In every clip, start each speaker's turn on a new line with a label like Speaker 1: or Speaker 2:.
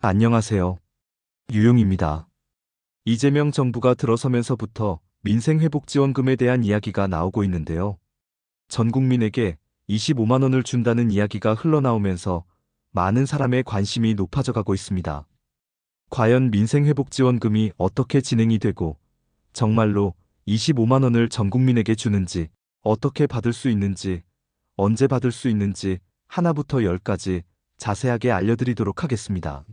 Speaker 1: 안녕하세요. 유용입니다. 이재명 정부가 들어서면서부터 민생회복지원금에 대한 이야기가 나오고 있는데요. 전 국민에게 25만 원을 준다는 이야기가 흘러나오면서 많은 사람의 관심이 높아져 가고 있습니다. 과연 민생회복지원금이 어떻게 진행이 되고 정말로 25만 원을 전 국민에게 주는지, 어떻게 받을 수 있는지, 언제 받을 수 있는지 하나부터 열까지 자세하게 알려드리도록 하겠습니다.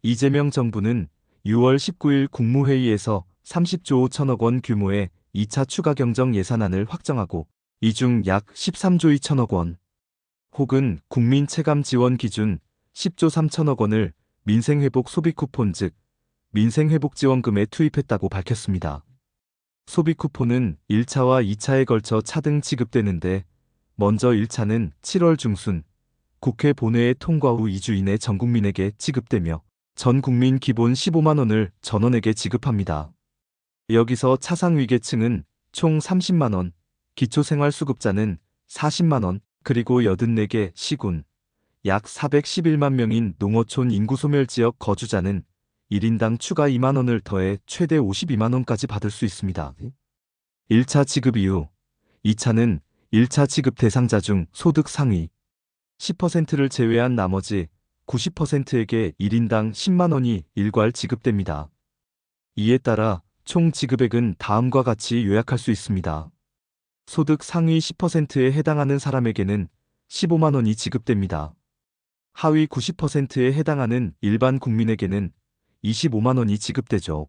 Speaker 1: 이재명 정부는 6월 19일 국무회의에서 30조 5천억 원 규모의 2차 추가 경정 예산안을 확정하고 이 중 약 13조 2천억 원 혹은 국민 체감 지원 기준 10조 3천억 원을 민생회복 소비 쿠폰 즉 민생회복지원금에 투입했다고 밝혔습니다. 소비 쿠폰은 1차와 2차에 걸쳐 차등 지급되는데 먼저 1차는 7월 중순 국회 본회의 통과 후 2주 이내 전 국민에게 지급되며 전 국민 기본 15만 원을 전원에게 지급합니다. 여기서 차상위계층은 총 30만 원, 기초생활수급자는 40만 원, 그리고 84개 시군, 약 411만 명인 농어촌 인구소멸지역 거주자는 1인당 추가 2만 원을 더해 최대 52만 원까지 받을 수 있습니다. 1차 지급 이후 2차는 1차 지급 대상자 중 소득 상위 10%를 제외한 나머지 90%에게 1인당 10만 원이 일괄 지급됩니다. 이에 따라 총 지급액은 다음과 같이 요약할 수 있습니다. 소득 상위 10%에 해당하는 사람에게는 15만 원이 지급됩니다. 하위 90%에 해당하는 일반 국민에게는 25만 원이 지급되죠.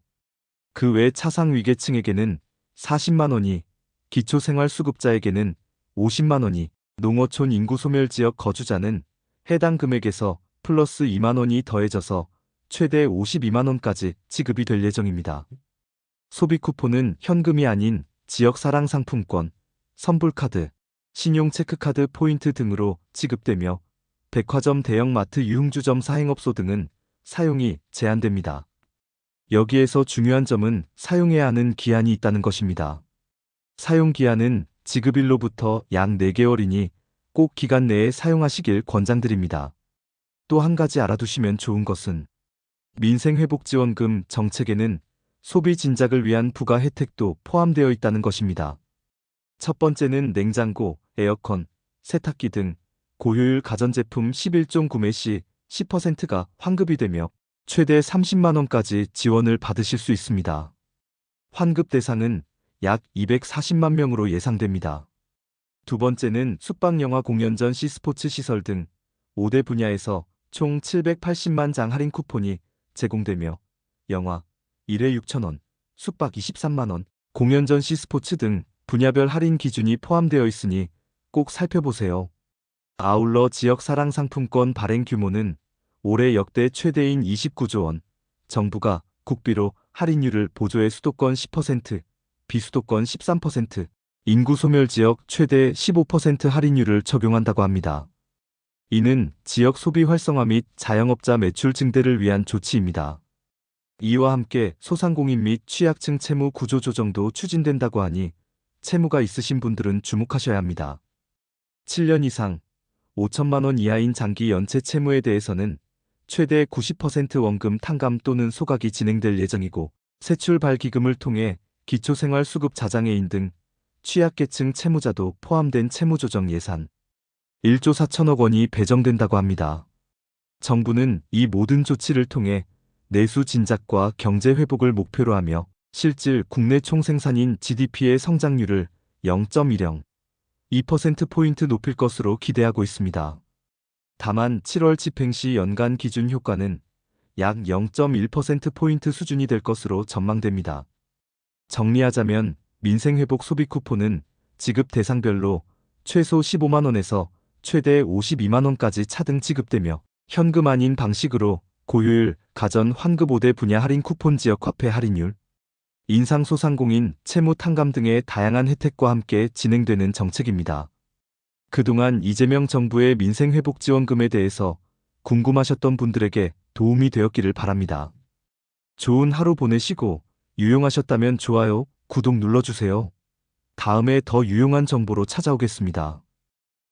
Speaker 1: 그 외 차상위계층에게는 40만 원이, 기초생활수급자에게는 50만 원이, 농어촌 인구소멸지역 거주자는 해당 금액에서 플러스 2만 원이 더해져서 최대 52만 원까지 지급이 될 예정입니다. 소비 쿠폰은 현금이 아닌 지역사랑 상품권, 선불카드, 신용체크카드 포인트 등으로 지급되며 백화점 대형마트 유흥주점 사행업소 등은 사용이 제한됩니다. 여기에서 중요한 점은 사용해야 하는 기한이 있다는 것입니다. 사용기한은 지급일로부터 약 4개월이니 꼭 기간 내에 사용하시길 권장드립니다. 또 한 가지 알아두시면 좋은 것은 민생회복지원금 정책에는 소비 진작을 위한 부가 혜택도 포함되어 있다는 것입니다. 첫 번째는 냉장고, 에어컨, 세탁기 등 고효율 가전제품 11종 구매 시 10%가 환급이 되며 최대 30만 원까지 지원을 받으실 수 있습니다. 환급 대상은 약 240만 명으로 예상됩니다. 두 번째는 숙박, 영화, 공연전, 스포츠 시설 등 5대 분야에서 총 780만 장 할인 쿠폰이 제공되며 영화 1회 6,000원, 숙박 23만 원, 공연전, 스포츠 등 분야별 할인 기준이 포함되어 있으니 꼭 살펴보세요. 아울러 지역사랑 상품권 발행 규모는 올해 역대 최대인 29조 원, 정부가 국비로 할인율을 보조해 수도권 10%, 비수도권 13%, 인구소멸지역 최대 15% 할인율을 적용한다고 합니다. 이는 지역 소비 활성화 및 자영업자 매출 증대를 위한 조치입니다. 이와 함께 소상공인 및 취약층 채무 구조 조정도 추진된다고 하니 채무가 있으신 분들은 주목하셔야 합니다. 7년 이상 5천만 원 이하인 장기 연체 채무에 대해서는 최대 90% 원금 탕감 또는 소각이 진행될 예정이고 세출발기금을 통해 기초생활수급 자장애인 등 취약계층 채무자도 포함된 채무조정 예산 1조 4천억 원이 배정된다고 합니다. 정부는 이 모든 조치를 통해 내수 진작과 경제 회복을 목표로 하며 실질 국내 총생산인 GDP의 성장률을 0.10, 2%포인트 높일 것으로 기대하고 있습니다. 다만 7월 집행 시 연간 기준 효과는 약 0.1%포인트 수준이 될 것으로 전망됩니다. 정리하자면 민생회복 소비 쿠폰은 지급 대상별로 최소 15만 원에서 최대 52만 원까지 차등 지급되며 현금 아닌 방식으로 고효율 가전 환급 5대 분야 할인 쿠폰 지역 화폐 할인율, 인상소상공인 채무 탕감 등의 다양한 혜택과 함께 진행되는 정책입니다. 그동안 이재명 정부의 민생회복지원금에 대해서 궁금하셨던 분들에게 도움이 되었기를 바랍니다. 좋은 하루 보내시고 유용하셨다면 좋아요, 구독 눌러주세요. 다음에 더 유용한 정보로 찾아오겠습니다.